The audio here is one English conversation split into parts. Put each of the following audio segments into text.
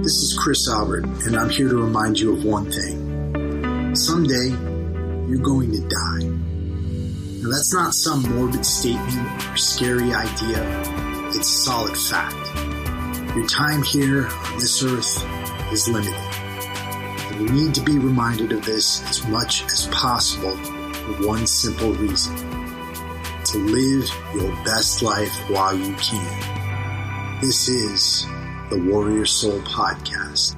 This is Chris Albert, and I'm here to remind you of one thing. Someday, you're going to die. Now, that's not some morbid statement or scary idea. It's solid fact. Your time here on this earth is limited. And you need to be reminded of this as much as possible for one simple reason. To live your best life while you can. This is the Warrior Soul Podcast.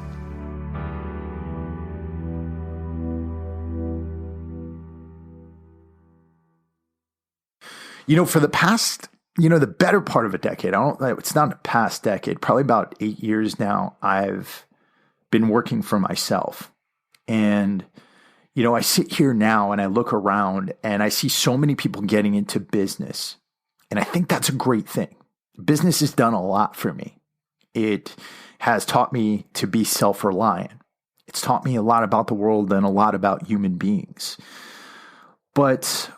For the past, the better part of a decade, it's not a past decade, probably about 8 years now, I've been working for myself. And, I sit here now and I look around and I see so many people getting into business. And I think that's a great thing. Business has done a lot for me. It has taught me to be self-reliant. It's taught me a lot about the world and a lot about human beings. But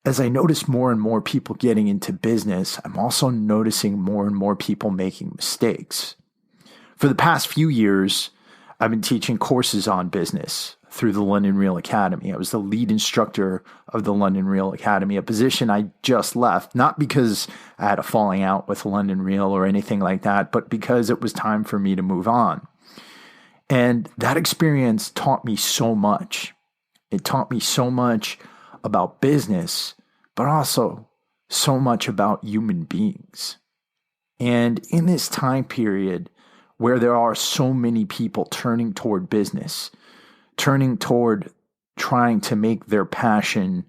as I notice more and more people getting into business, I'm also noticing more and more people making mistakes. For the past few years, I've been teaching courses on business through the London Real Academy. I was the lead instructor of the London Real Academy, a position I just left, not because I had a falling out with London Real or anything like that, but because it was time for me to move on. And that experience taught me so much. It taught me so much about business, but also so much about human beings. And in this time period where there are so many people turning toward business, turning toward trying to make their passion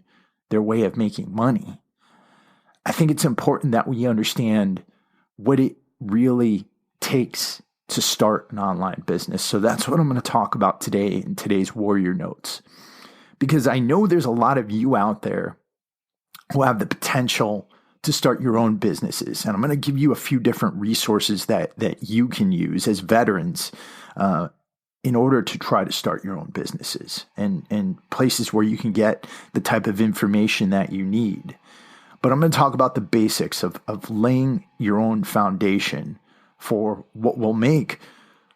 their way of making money, I think it's important that we understand what it really takes to start an online business. So that's what I'm going to talk about today in today's Warrior Notes. Because I know there's a lot of you out there who have the potential to start your own businesses. And I'm going to give you a few different resources that you can use as veterans in order to try to start your own businesses and places where you can get the type of information that you need. But I'm going to talk about the basics of laying your own foundation for what will make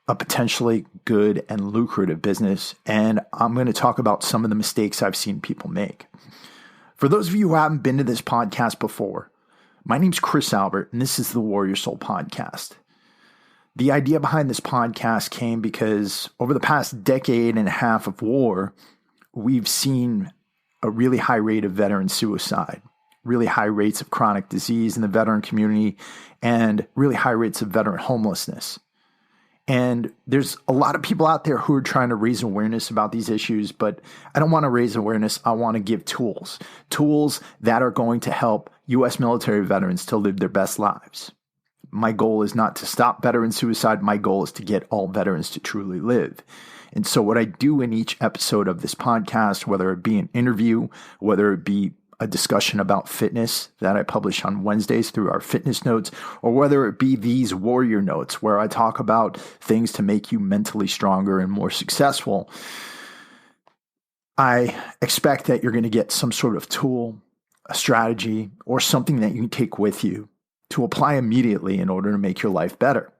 a potentially good and lucrative business. And I'm going to talk about some of the mistakes I've seen people make. For those of you who haven't been to this podcast before, my name's Chris Albert, and this is the Warrior Soul Podcast. The idea behind this podcast came because over the past decade and a half of war, we've seen a really high rate of veteran suicide, really high rates of chronic disease in the veteran community, and really high rates of veteran homelessness. And there's a lot of people out there who are trying to raise awareness about these issues, but I don't want to raise awareness. I want to give tools that are going to help U.S. military veterans to live their best lives. My goal is not to stop veteran suicide. My goal is to get all veterans to truly live. And so what I do in each episode of this podcast, whether it be an interview, whether it be a discussion about fitness that I publish on Wednesdays through our fitness notes, or whether it be these warrior notes where I talk about things to make you mentally stronger and more successful, I expect that you're going to get some sort of tool, a strategy, or something that you can take with you to apply immediately in order to make your life better.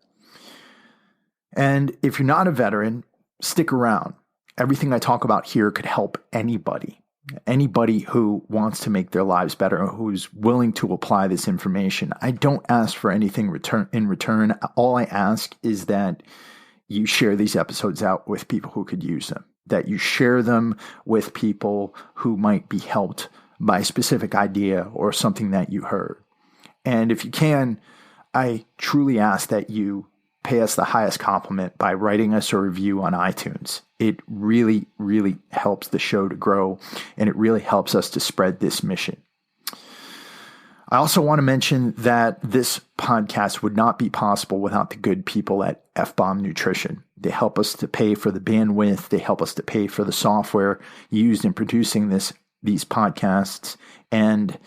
And if you're not a veteran, stick around. Everything I talk about here could help anybody who wants to make their lives better, who's willing to apply this information. I don't ask for anything in return. All I ask is that you share these episodes out with people who could use them, that you share them with people who might be helped by a specific idea or something that you heard. And if you can, I truly ask that you pay us the highest compliment by writing us a review on iTunes. It really, really helps the show to grow, and it really helps us to spread this mission. I also want to mention that this podcast would not be possible without the good people at F-Bomb Nutrition. They help us to pay for the bandwidth. They help us to pay for the software used in producing these podcasts, and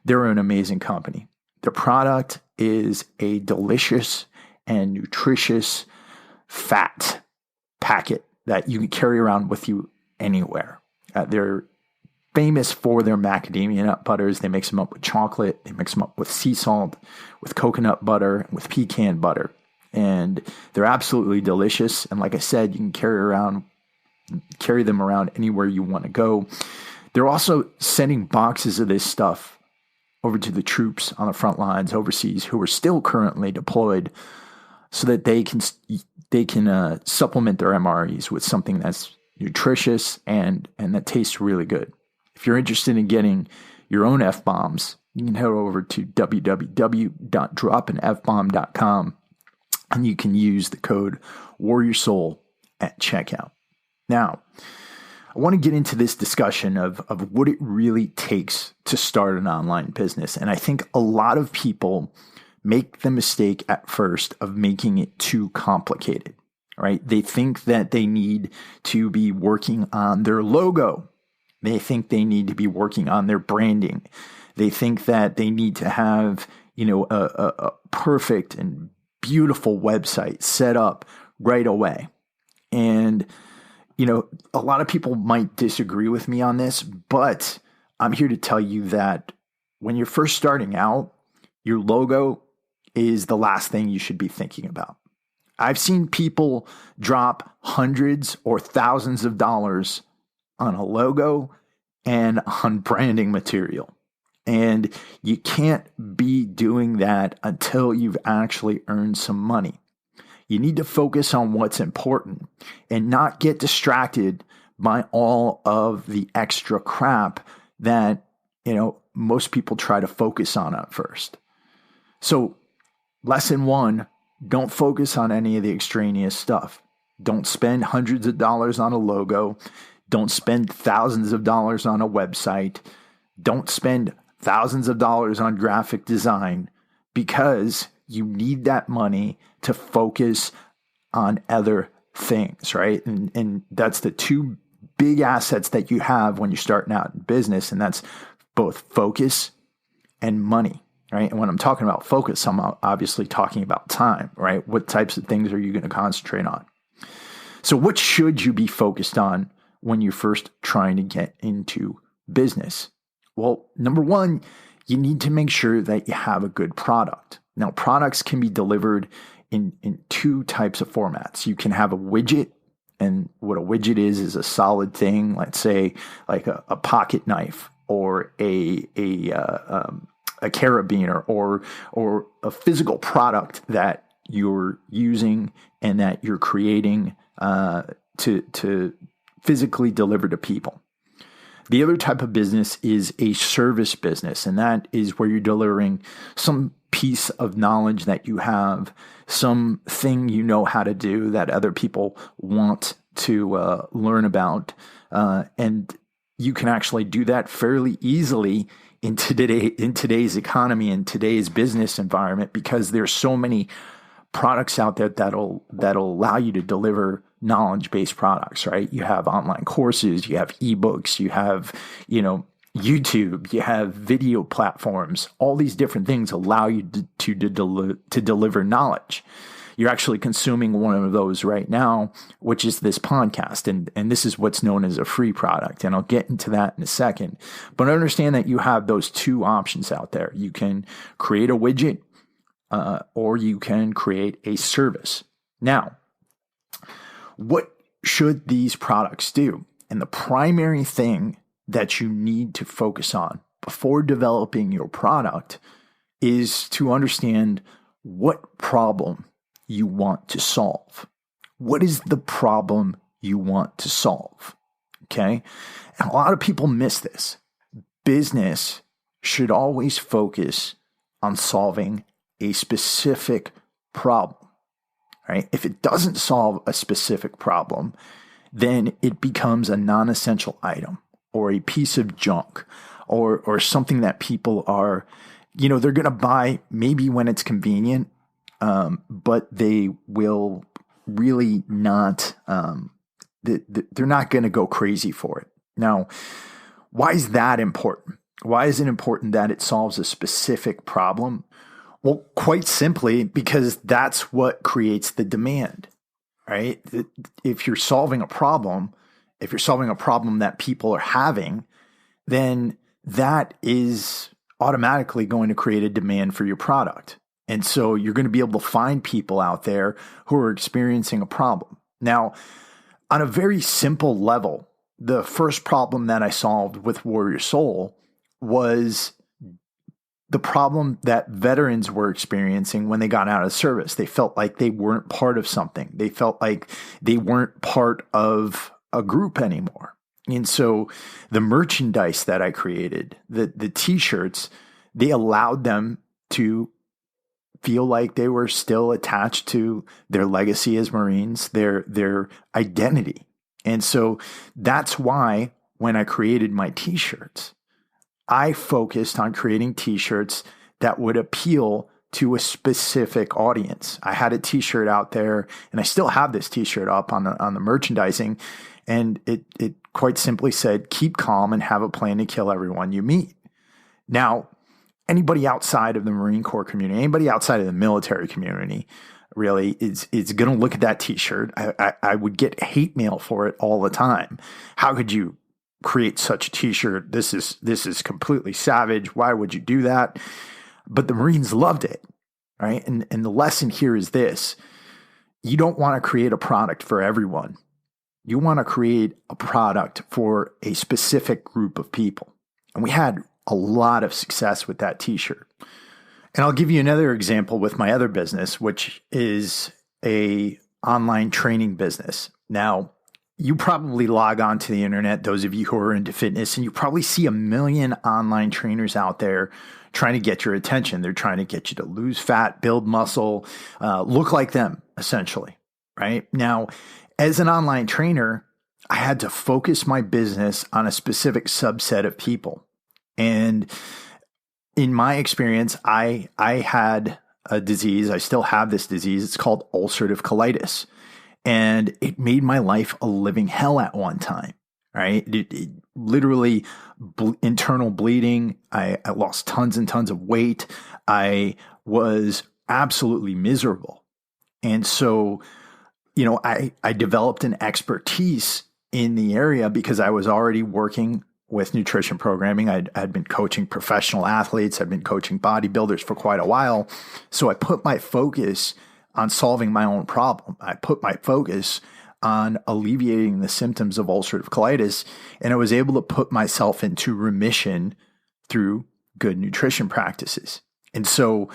they're an amazing company. Their product is a delicious and nutritious fat packet that you can carry around with you anywhere. They're famous for their macadamia nut butters. They mix them up with chocolate. They mix them up with sea salt, with coconut butter, with pecan butter. and they're absolutely delicious. And like I said, you can carry them around anywhere you want to go. They're also sending boxes of this stuff over to the troops on the front lines overseas who are still currently deployed, so that they can supplement their MREs with something that's nutritious and that tastes really good. If you're interested in getting your own F-bombs, you can head over to www.dropinfbomb.com and you can use the code WarriorSoul at checkout. Now, I want to get into this discussion of what it really takes to start an online business. And I think a lot of people make the mistake at first of making it too complicated, right? They think that they need to be working on their logo. They think they need to be working on their branding. They think that they need to have, a perfect and beautiful website set up right away. And, a lot of people might disagree with me on this, but I'm here to tell you that when you're first starting out, your logo is the last thing you should be thinking about. I've seen people drop hundreds or thousands of dollars on a logo and on branding material. And you can't be doing that until you've actually earned some money. You need to focus on what's important and not get distracted by all of the extra crap that, most people try to focus on at first. So, lesson 1, don't focus on any of the extraneous stuff. Don't spend hundreds of dollars on a logo. Don't spend thousands of dollars on a website. Don't spend thousands of dollars on graphic design, because you need that money to focus on other things, right? And that's the two big assets that you have when you're starting out in business, and that's both focus and money, right? And when I'm talking about focus, I'm obviously talking about time, right? What types of things are you going to concentrate on? So what should you be focused on when you're first trying to get into business? Well, number 1, you need to make sure that you have a good product. Now, products can be delivered in 2 types of formats. You can have a widget, and what a widget is a solid thing, let's say like a pocket knife or a carabiner or a physical product that you're using and that you're creating to physically deliver to people. The other type of business is a service business, and that is where you're delivering some piece of knowledge that you have, something you know how to do that other people want to learn about, and you can actually do that fairly easily in today's economy, in today's business environment, because there's so many products out there that'll allow you to deliver knowledge-based products, right? You have online courses, you have ebooks, you have, YouTube, you have video platforms. All these different things allow you to deliver knowledge. You're actually consuming one of those right now, which is this podcast. And this is what's known as a free product. And I'll get into that in a second. But understand that you have those 2 options out there. You can create a widget, or you can create a service. Now, what should these products do? And the primary thing that you need to focus on before developing your product is to understand what problem you want to solve. What is the problem you want to solve? Okay? And a lot of people miss this. Business should always focus on solving a specific problem. Right? If it doesn't solve a specific problem, then it becomes a non-essential item or a piece of junk or something that people are, they're going to buy maybe when it's convenient, but they will really not, they're not going to go crazy for it. Now, why is that important? Why is it important that it solves a specific problem? Well, quite simply, because that's what creates the demand, right? If you're solving a problem that people are having, then that is automatically going to create a demand for your product. And so you're going to be able to find people out there who are experiencing a problem. Now, on a very simple level, the first problem that I solved with Warrior Soul was the problem that veterans were experiencing when they got out of service. They felt like they weren't part of something. They felt like they weren't part of a group anymore. And so the merchandise that I created, the t-shirts, they allowed them to feel like they were still attached to their legacy as Marines, their identity. And so that's why when I created my t-shirts, I focused on creating t-shirts that would appeal to a specific audience. I had a t-shirt out there, and I still have this t-shirt up on the merchandising, and it quite simply said, "Keep calm and have a plan to kill everyone you meet." Now, anybody outside of the Marine Corps community, anybody outside of the military community, really is going to look at that t-shirt. I would get hate mail for it all the time. How could you create such a t-shirt? This is completely savage. Why would you do that? But the Marines loved it, right? And the lesson here is this: you don't want to create a product for everyone. You want to create a product for a specific group of people. And we had a lot of success with that t-shirt. And I'll give you another example with my other business, which is a online training business. Now, you probably log on to the internet, those of you who are into fitness, and you probably see a million online trainers out there trying to get your attention. They're trying to get you to lose fat, build muscle, look like them, essentially, right? Now, as an online trainer, I had to focus my business on a specific subset of people. And in my experience, I had a disease. I still have this disease. It's called ulcerative colitis. And it made my life a living hell at one time, right? It literally internal bleeding. I lost tons and tons of weight. I was absolutely miserable. And so, I developed an expertise in the area because I was already working with nutrition programming. I'd been coaching professional athletes. I'd been coaching bodybuilders for quite a while. So I put my focus on solving my own problem. I put my focus on alleviating the symptoms of ulcerative colitis, and I was able to put myself into remission through good nutrition practices. And so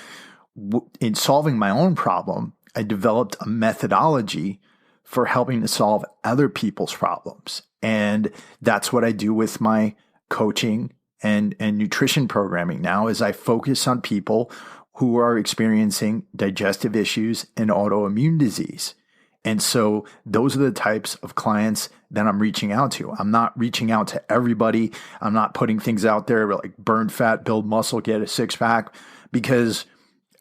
in solving my own problem, I developed a methodology for helping to solve other people's problems. And that's what I do with my coaching and nutrition programming now, is I focus on people who are experiencing digestive issues and autoimmune disease. And so those are the types of clients that I'm reaching out to. I'm not reaching out to everybody. I'm not putting things out there like burn fat, build muscle, get a six pack, because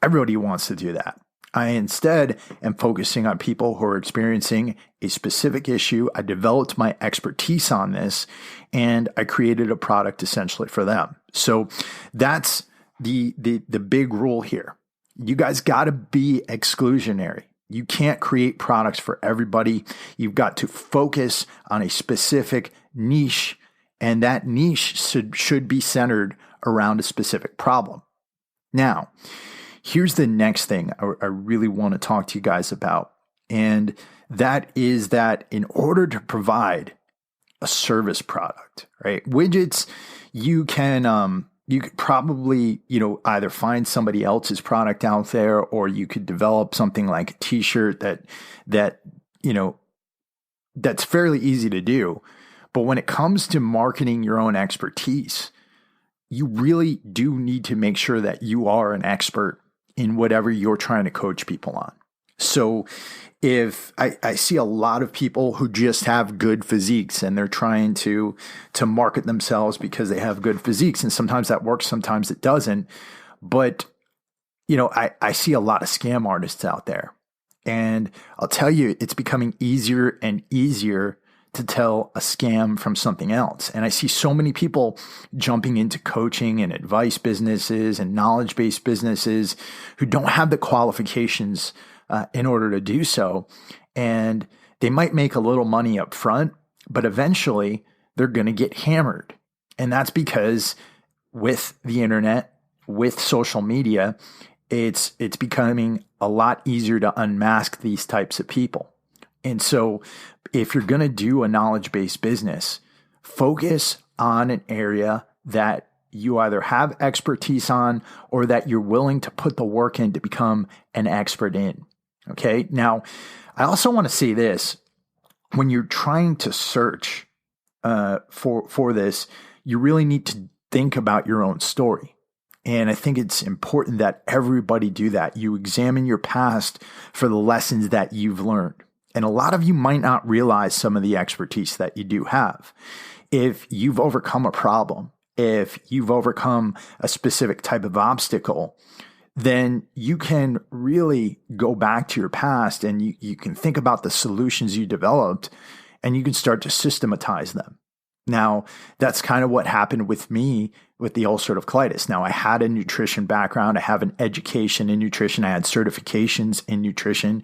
everybody wants to do that. I instead am focusing on people who are experiencing a specific issue. I developed my expertise on this, and I created a product essentially for them. So that's the big rule here. You guys got to be exclusionary. You can't create products for everybody. You've got to focus on a specific niche, and that niche should be centered around a specific problem. Now, here's the next thing I really want to talk to you guys about. And that is that in order to provide a service product, right? Widgets, you could probably, either find somebody else's product out there, or you could develop something like a t-shirt that's fairly easy to do. But when it comes to marketing your own expertise, you really do need to make sure that you are an expert in whatever you're trying to coach people on. So if I see a lot of people who just have good physiques and they're trying to market themselves because they have good physiques, and sometimes that works, sometimes it doesn't. But, I see a lot of scam artists out there, and I'll tell you, it's becoming easier and easier to tell a scam from something else. And I see so many people jumping into coaching and advice businesses and knowledge-based businesses who don't have the qualifications in order to do so. And they might make a little money up front, but eventually they're going to get hammered. And that's because with the internet, with social media, it's becoming a lot easier to unmask these types of people. And so if you're going to do a knowledge-based business, focus on an area that you either have expertise on or that you're willing to put the work in to become an expert in. Okay. Now, I also want to say this. When you're trying to search for this, you really need to think about your own story. And I think it's important that everybody do that. You examine your past for the lessons that you've learned. And a lot of you might not realize some of the expertise that you do have. If you've overcome a problem, if you've overcome a specific type of obstacle, then you can really go back to your past and you can think about the solutions you developed and you can start to systematize them. Now, that's kind of what happened with me with the ulcerative colitis. Now, I had a nutrition background. I have an education in nutrition. I had certifications in nutrition.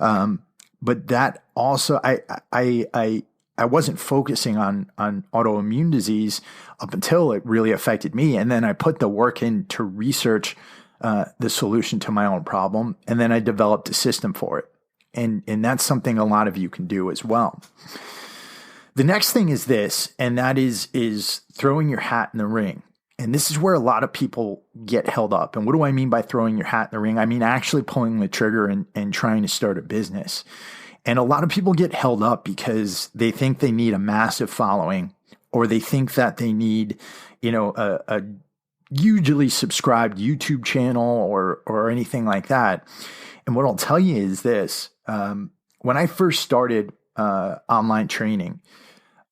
But that also, I wasn't focusing on autoimmune disease up until it really affected me. And then I put the work in to research the solution to my own problem. And then I developed a system for it. And that's something a lot of you can do as well. The next thing is this, and that is throwing your hat in the ring. And this is where a lot of people get held up. And what do I mean by throwing your hat in the ring? I mean actually pulling the trigger and trying to start a business. And a lot of people get held up because they think they need a massive following, or they think that they need, a hugely subscribed YouTube channel or anything like that. And what I'll tell you is this. When I first started online training,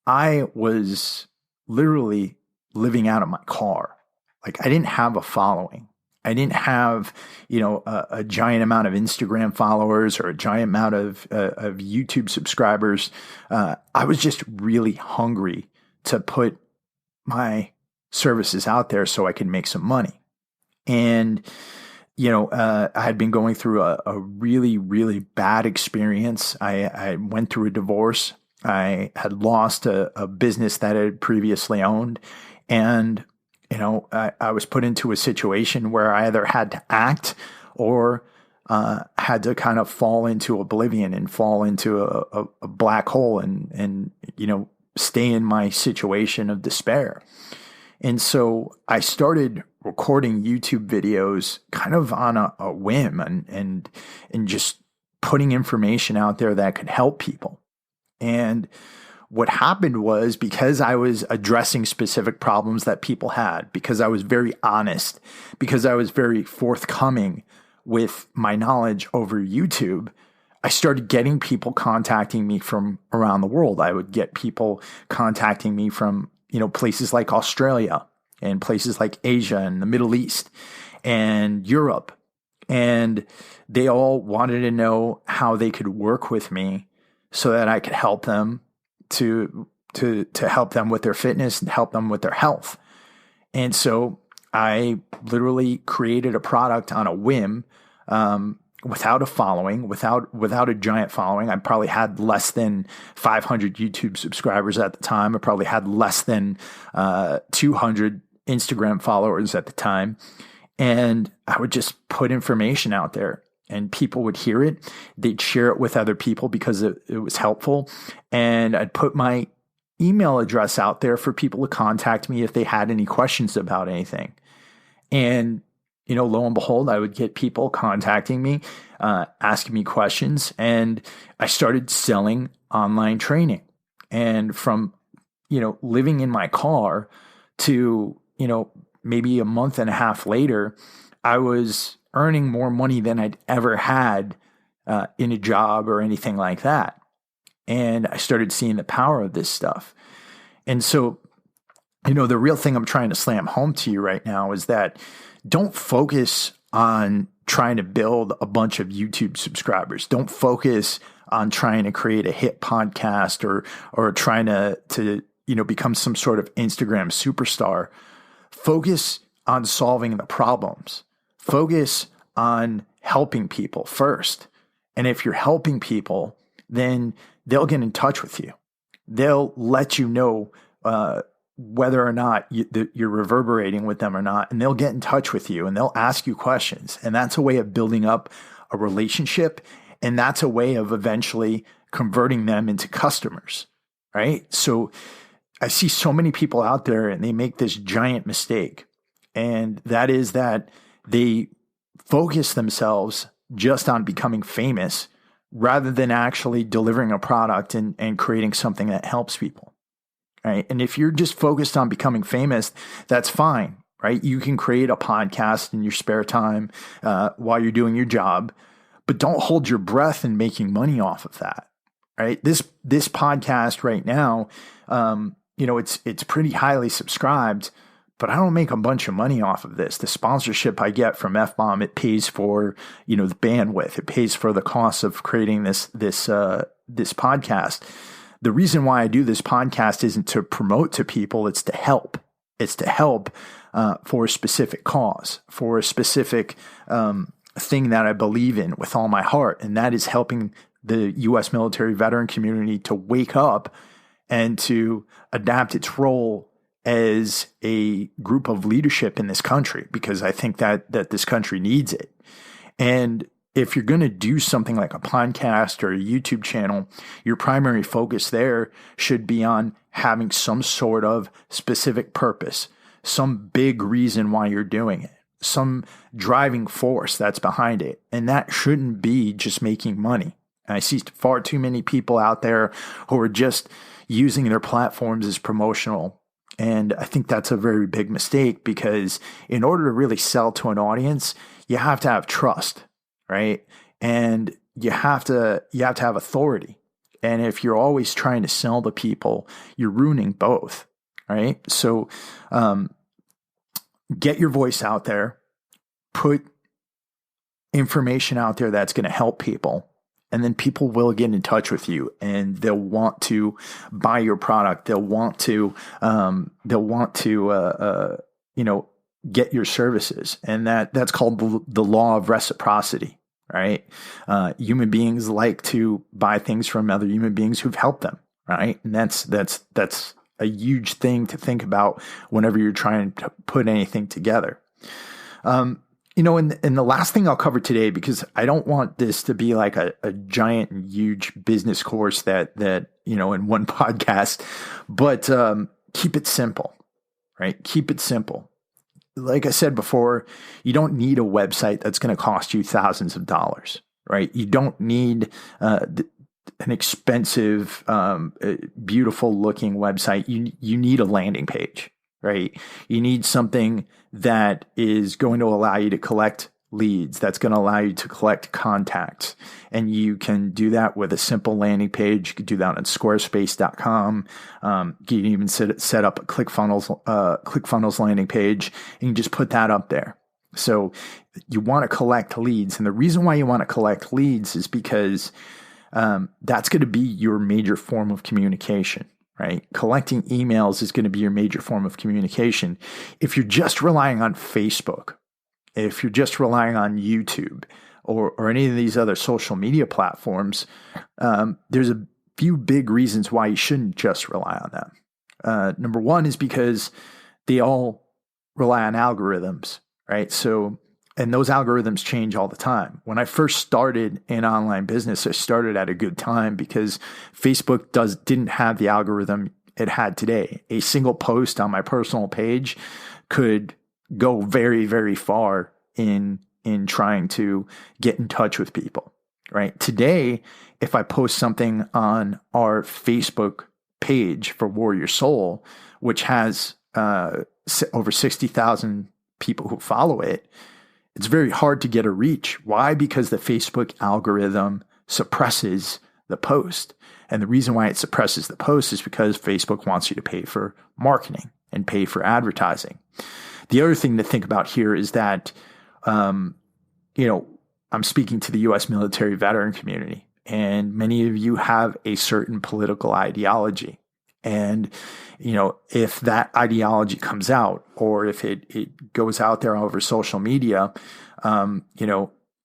I was literally living out of my car. Like, I didn't have a following. I didn't have, a giant amount of Instagram followers or a giant amount of YouTube subscribers. I was just really hungry to put my services out there so I could make some money. And, I had been going through a really, really bad experience. I went through a divorce. I had lost a business that I had previously owned. And, I was put into a situation where I either had to act or had to kind of fall into oblivion and fall into a black hole and stay in my situation of despair. And so I started recording YouTube videos kind of on a whim and just putting information out there that could help people. And what happened was, because I was addressing specific problems that people had, because I was very honest, because I was very forthcoming with my knowledge over YouTube, I started getting people contacting me from around the world. I would get people contacting me from, places like Australia and places like Asia and the Middle East and Europe. And they all wanted to know how they could work with me so that I could help them to help them with their fitness and help them with their health. And so I literally created a product on a whim, without a following, without a giant following. I probably had less than 500 YouTube subscribers at the time. I probably had less than 200 Instagram followers at the time. And I would just put information out there. And people would hear it. They'd share it with other people because it was helpful. And I'd put my email address out there for people to contact me if they had any questions about anything. And, lo and behold, I would get people contacting me, asking me questions. And I started selling online training. And from, living in my car to, maybe a month and a half later, I was earning more money than I'd ever had in a job or anything like that. And I started seeing the power of this stuff. And so, the real thing I'm trying to slam home to you right now is that don't focus on trying to build a bunch of YouTube subscribers. Don't focus on trying to create a hit podcast or trying to become some sort of Instagram superstar. Focus on solving the problems. Focus on helping people first. And if you're helping people, then they'll get in touch with you. They'll let you know whether or not you're reverberating with them or not, and they'll get in touch with you and they'll ask you questions. And that's a way of building up a relationship. And that's a way of eventually converting them into customers, right? So I see so many people out there and they make this giant mistake. And that is that they focus themselves just on becoming famous rather than actually delivering a product and creating something that helps people, right? And if you're just focused on becoming famous, that's fine, right? You can create a podcast in your spare time while you're doing your job, but don't hold your breath in making money off of that, right? This podcast right now, it's pretty highly subscribed, but I don't make a bunch of money off of this. The sponsorship I get from F-Bomb, it pays for, the bandwidth. It pays for the cost of creating this podcast. The reason why I do this podcast isn't to promote to people. It's to help. It's to help for a specific cause, for a specific thing that I believe in with all my heart. And that is helping the U.S. military veteran community to wake up and to adapt its role as a group of leadership in this country, because I think that this country needs it. And if you're going to do something like a podcast or a YouTube channel, your primary focus there should be on having some sort of specific purpose, some big reason why you're doing it, some driving force that's behind it. And that shouldn't be just making money. And I see far too many people out there who are just using their platforms as promotional. And I think that's a very big mistake, because in order to really sell to an audience, you have to have trust, right? And you have to have authority. And if you're always trying to sell to people, you're ruining both, right? So get your voice out there, put information out there that's going to help people. And then people will get in touch with you, and they'll want to buy your product. They'll want to get your services, and that's called the law of reciprocity, right? Human beings like to buy things from other human beings who've helped them, right? And that's a huge thing to think about whenever you're trying to put anything together. And the last thing I'll cover today, because I don't want this to be like a giant and huge business course that in one podcast, but keep it simple, right? Keep it simple. Like I said before, you don't need a website that's going to cost you thousands of dollars, right? You don't need an expensive, beautiful looking website. You need a landing page, right? You need something that is going to allow you to collect leads, that's going to allow you to collect contacts. And you can do that with a simple landing page. You can do that on squarespace.com. You can even set up a ClickFunnels landing page, and you can just put that up there. So you want to collect leads. And the reason why you want to collect leads is because that's going to be your major form of communication. Right? Collecting emails is going to be your major form of communication. If you're just relying on Facebook, if you're just relying on YouTube or any of these other social media platforms, there's a few big reasons why you shouldn't just rely on them. Number one is because they all rely on algorithms, right? And those algorithms change all the time. When I first started in online business, I started at a good time because Facebook didn't have the algorithm it had today. A single post on my personal page could go very, very far in trying to get in touch with people, right? Today, if I post something on our Facebook page for Warrior Soul, which has over 60,000 people who follow it, it's very hard to get a reach. Why? Because the Facebook algorithm suppresses the post. And the reason why it suppresses the post is because Facebook wants you to pay for marketing and pay for advertising. The other thing to think about here is that, I'm speaking to the U.S. military veteran community, and many of you have a certain political ideology. And, if that ideology comes out, or if it goes out there over social media,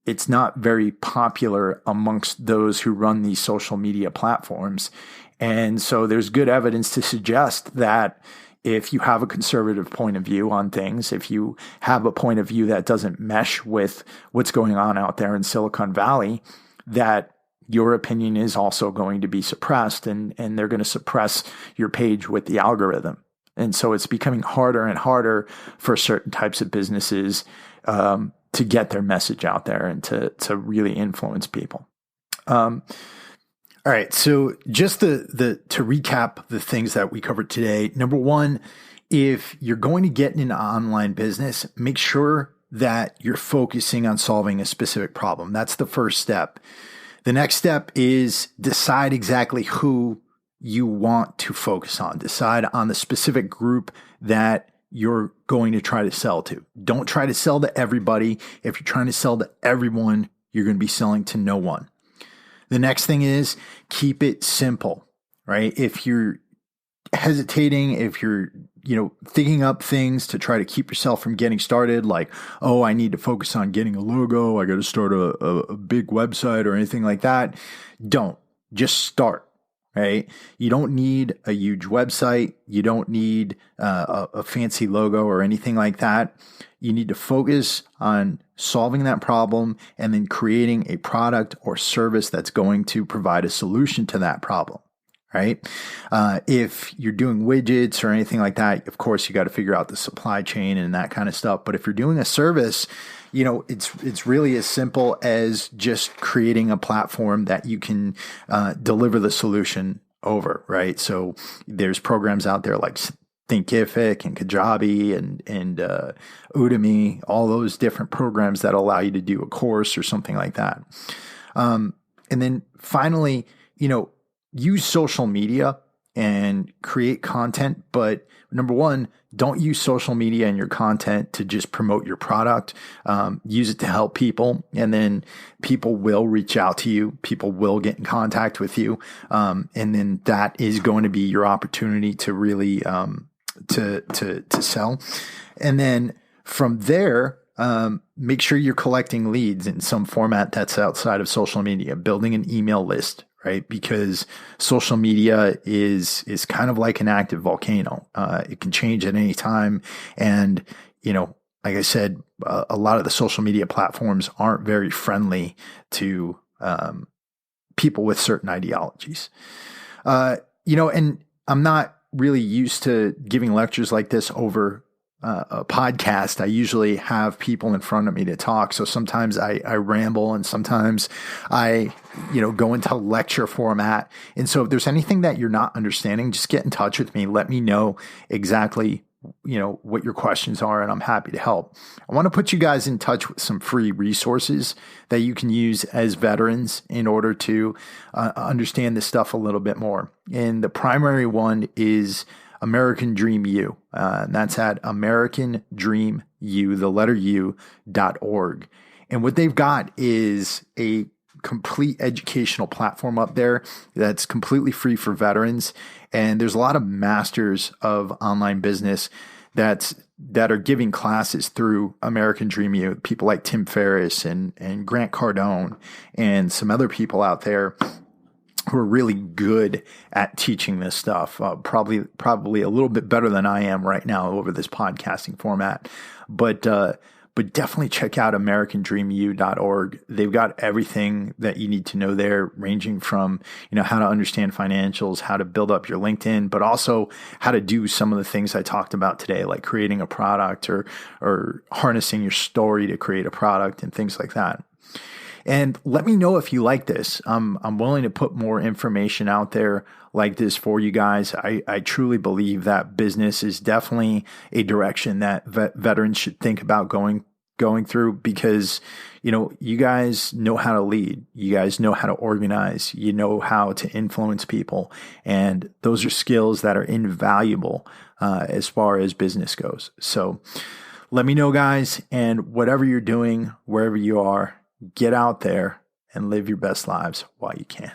it's not very popular amongst those who run these social media platforms. And so there's good evidence to suggest that if you have a conservative point of view on things, if you have a point of view that doesn't mesh with what's going on out there in Silicon Valley, that your opinion is also going to be suppressed, and they're going to suppress your page with the algorithm. And so it's becoming harder and harder for certain types of businesses to get their message out there and to really influence people. All right. So just to recap the things that we covered today. Number one, if you're going to get into online business, make sure that you're focusing on solving a specific problem. That's the first step. The next step is decide exactly who you want to focus on. Decide on the specific group that you're going to try to sell to. Don't try to sell to everybody. If you're trying to sell to everyone, you're going to be selling to no one. The next thing is keep it simple, right? If you're hesitating, if you're, thinking up things to try to keep yourself from getting started, like, oh, I need to focus on getting a logo, I got to start a big website or anything like that. Don't. Just start, right? You don't need a huge website. You don't need a fancy logo or anything like that. You need to focus on solving that problem and then creating a product or service that's going to provide a solution to that problem, right? If you're doing widgets or anything like that, of course, you got to figure out the supply chain and that kind of stuff. But if you're doing a service, it's really as simple as just creating a platform that you can deliver the solution over, right? So there's programs out there like Thinkific and Kajabi and Udemy, all those different programs that allow you to do a course or something like that. And then finally, use social media and create content. But number one, don't use social media and your content to just promote your product. Use it to help people, and then people will reach out to you. People will get in contact with you. And then that is going to be your opportunity to really to sell. And then from there, make sure you're collecting leads in some format that's outside of social media, building an email list, right? Because social media is kind of like an active volcano. It can change at any time. And, like I said, a lot of the social media platforms aren't very friendly to people with certain ideologies. And I'm not really used to giving lectures like this over a podcast. I usually have people in front of me to talk. So sometimes I ramble, and sometimes I, go into lecture format. And so if there's anything that you're not understanding, just get in touch with me. Let me know exactly, what your questions are, and I'm happy to help. I want to put you guys in touch with some free resources that you can use as veterans in order to understand this stuff a little bit more. And the primary one is American Dream U. And that's at americandreamu.org. And what they've got is a complete educational platform up there that's completely free for veterans. And there's a lot of masters of online business that are giving classes through American Dream U. People like Tim Ferriss and Grant Cardone and some other people out there who are really good at teaching this stuff, probably a little bit better than I am right now over this podcasting format. But definitely check out americandreamu.org. They've got everything that you need to know there, ranging from, how to understand financials, how to build up your LinkedIn, but also how to do some of the things I talked about today, like creating a product or harnessing your story to create a product and things like that. And let me know if you like this. I'm willing to put more information out there like this for you guys. I truly believe that business is definitely a direction that veterans should think about going through, because, you guys know how to lead. You guys know how to organize. You know how to influence people. And those are skills that are invaluable as far as business goes. So let me know, guys. And whatever you're doing, wherever you are, get out there and live your best lives while you can.